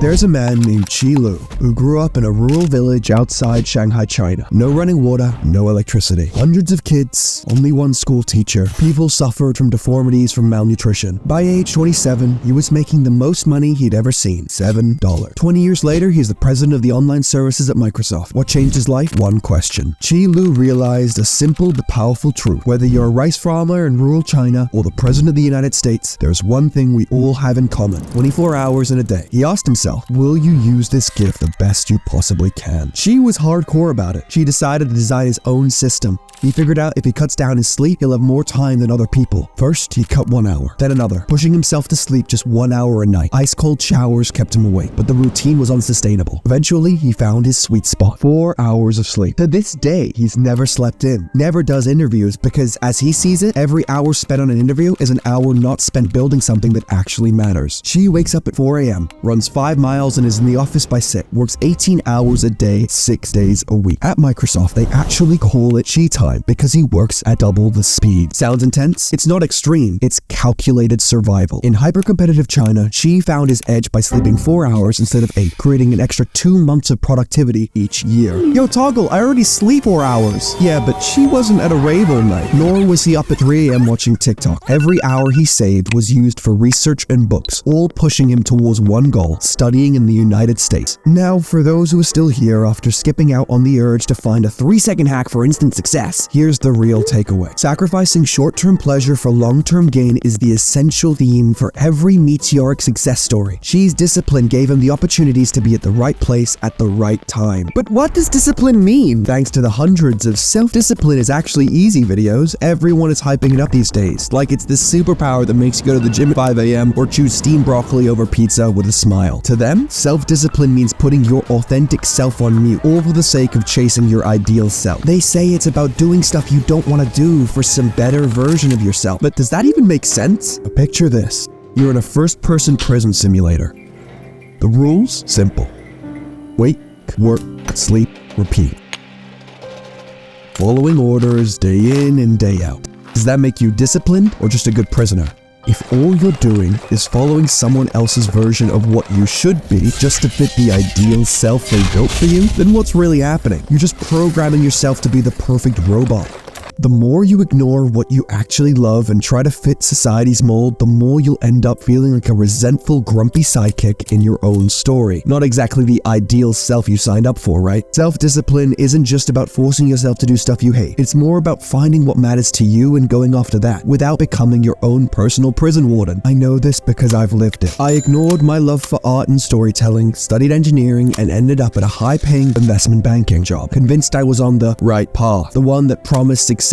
There's a man named Qi Lu who grew up in a rural village outside Shanghai, China. No running water, no electricity. Hundreds of kids, only one school teacher. People suffered from deformities from malnutrition. By age 27, he was making the most money he'd ever seen, $7. 20 years later, he's the president of the online services at Microsoft. What changed his life? One question. Qi Lu realized a simple but powerful truth. Whether you're a rice farmer in rural China or the president of the United States, there's one thing we all have in common: 24 hours in a day. He asked himself, will you use this gift the best you possibly can? Qi was hardcore about it. Qi decided to design his own system. He figured out if he cuts down his sleep, he'll have more time than other people. First, he cut 1 hour, then another, pushing himself to sleep just 1 hour a night. Ice-cold showers kept him awake, but the routine was unsustainable. Eventually, he found his sweet spot: 4 hours of sleep. To this day, he's never slept in, never does interviews, because as he sees it, every hour spent on an interview is an hour not spent building something that actually matters. Qi wakes up at 4 a.m., runs 5 miles and is in the office by 6, works 18 hours a day, 6 days a week. At Microsoft, they actually call it Qi time because he works at double the speed. Sounds intense? It's not extreme, it's calculated survival. In hyper-competitive China, Qi found his edge by sleeping 4 hours instead of 8, creating an extra 2 months of productivity each year. Yo, Toggle, I already sleep 4 hours. Yeah, but Qi wasn't at a rave all night, nor was he up at 3 a.m. watching TikTok. Every hour he saved was used for research and books, all pushing him towards one goal: studying in the United States. Now, for those who are still here after skipping out on the urge to find a 3-second hack for instant success, here's the real takeaway. Sacrificing short-term pleasure for long-term gain is the essential theme for every meteoric success story. Qi's discipline gave him the opportunities to be at the right place at the right time. But what does discipline mean? Thanks to the hundreds of self-discipline is actually easy videos, everyone is hyping it up these days, like it's this superpower that makes you go to the gym at 5 a.m. or choose steamed broccoli over pizza with a smile. To them, self-discipline means putting your authentic self on mute, all for the sake of chasing your ideal self. They say it's about doing stuff you don't want to do for some better version of yourself. But does that even make sense? Picture this. You're in a first-person prison simulator. The rules? Simple. Wake, work, sleep, repeat. Following orders day in and day out. Does that make you disciplined or just a good prisoner? If all you're doing is following someone else's version of what you should be just to fit the ideal self they built for you, then what's really happening? You're just programming yourself to be the perfect robot. The more you ignore what you actually love and try to fit society's mold, the more you'll end up feeling like a resentful, grumpy sidekick in your own story. Not exactly the ideal self you signed up for, right? Self-discipline isn't just about forcing yourself to do stuff you hate. It's more about finding what matters to you and going after that, without becoming your own personal prison warden. I know this because I've lived it. I ignored my love for art and storytelling, studied engineering, and ended up at a high-paying investment banking job, convinced I was on the right path, the one that promised success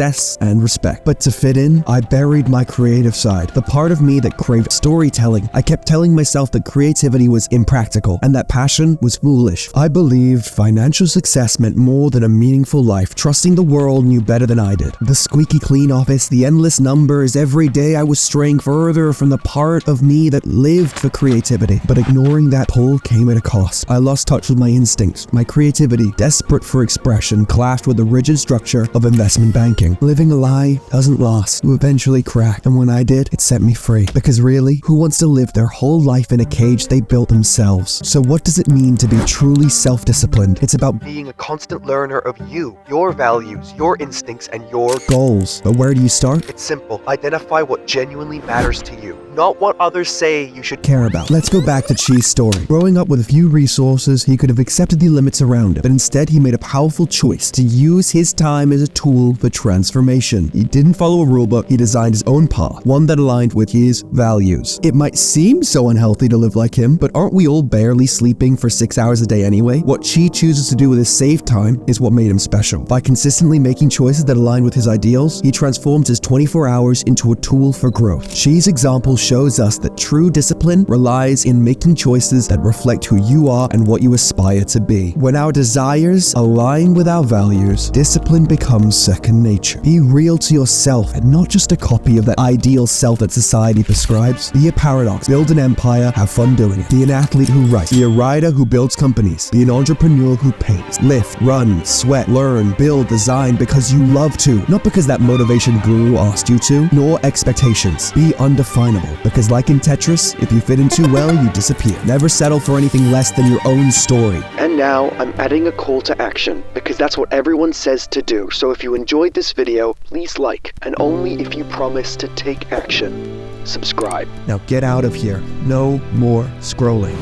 and respect. But to fit in, I buried my creative side, the part of me that craved storytelling. I kept telling myself that creativity was impractical and that passion was foolish. I believed financial success meant more than a meaningful life, trusting the world knew better than I did. The squeaky clean office, the endless numbers, every day I was straying further from the part of me that lived for creativity. But ignoring that pull came at a cost. I lost touch with my instincts. My creativity, desperate for expression, clashed with the rigid structure of investment banking. Living a lie doesn't last. You eventually crack, and when I did, it set me free. Because really, who wants to live their whole life in a cage they built themselves? So what does it mean to be truly self-disciplined? It's about being a constant learner of you, your values, your instincts, and your goals. But where do you start? It's simple. Identify what genuinely matters to you, not what others say you should care about. Let's go back to Qi's story. Growing up with a few resources, he could have accepted the limits around him, but instead he made a powerful choice to use his time as a tool for transformation. He didn't follow a rulebook, he designed his own path, one that aligned with his values. It might seem so unhealthy to live like him, but aren't we all barely sleeping for 6 hours a day anyway? What Qi chooses to do with his saved time is what made him special. By consistently making choices that align with his ideals, he transforms his 24 hours into a tool for growth. Qi's example shows us that true discipline relies in making choices that reflect who you are and what you aspire to be. When our desires align with our values, discipline becomes second nature. Be real to yourself and not just a copy of that ideal self that society prescribes. Be a paradox. Build an empire. Have fun doing it. Be an athlete who writes. Be a writer who builds companies. Be an entrepreneur who paints. Lift, run, sweat, learn, build, design because you love to, not because that motivation guru asked you to, nor expectations. Be undefinable. follow. Because like in Tetris, if you fit in too well, you disappear. Never settle for anything less than your own story. And now I'm adding a call to action, because that's what everyone says to do. So if you enjoyed this video, please like, and only if you promise to take action. Subscribe. Now get out of here. No more scrolling.